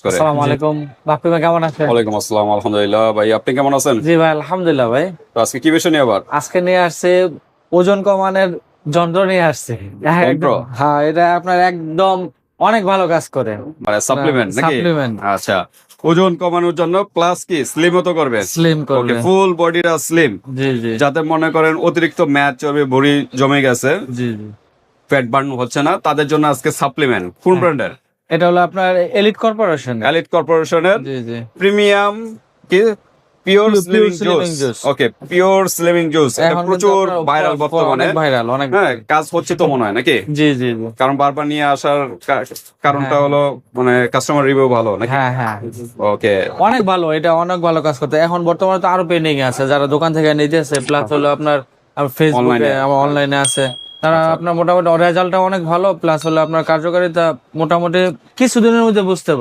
করে। আসসালামু আলাইকুম বাপ্পি ভাই, কেমন আছেন? ওয়ালাইকুম আসসালাম, আলহামদুলিল্লাহ। ভাই আপনি কেমন আছেন? জি ভাই, আলহামদুলিল্লাহ ভাই। তো আজকে কি বিষয় নিয়ে আবার? আজকে নিয়ে আসছে ওজন কমানোর যন্ত্র নিয়ে আসছে। যন্ত্র? একদম, হ্যাঁ, এটা আপনার একদম অনেক ভালো কাজ করে। মানে সাপ্লিমেন্ট নাকি? সাপ্লিমেন্ট, আচ্ছা, ওজন কমানোর জন্য প্লাস কি স্লিম তো করবে? স্লিম ওকে, করবে। ফুল বডিটা স্লিম, জি জি যাতে মনে করেন অতিরিক্ত ম্যাচ চর্বি ভুঁড়ি জমে গেছে, জি জি। ফ্যাট বার্ন হচ্ছে না, তাদের জন্য আজকে সাপ্লিমেন্ট। কোন হ্যাঁ। ব্র্যান্ডের? এটা হলো আপনার এলিট কর্পোরেশন। এলিট কর্পোরেশনের জি জি। প্রিমিয়াম কি pure slimming slimming juice. Juice. Okay, pure slimming juice, এটা এখন কিন্তু প্রচুর আপনার ভাইরাল বর্তমানে। অনেক ভাইরাল, অনেক। হ্যাঁ, কাজ হচ্ছে তো মনে হয় নাকি? জি জি জি। কারণ বারবার নিয়ে আসার কারণটা হ্যাঁ। হলো মানে কাস্টমার রিভিউ ভালো নাকি? হ্যাঁ হ্যাঁ, ওকে। অনেক ভালো, এটা অনেক ভালো কাজ করতে। এখন বর্তমানে তো আরো পেন্ডিং আছে, যারা দোকান থেকে নিতেছে, প্লাস হলো আপনার ফেসবুকে, Online-এ। আমার অনলাইনে আছে, তারা আচ্ছা। আপনার মোটামুটি রেজাল্টটা অনেক ভালো, প্লাস হলো আপনার কার্যকারিতা মোটামুটি কিছুদিনের মধ্যে বুঝতে পারে।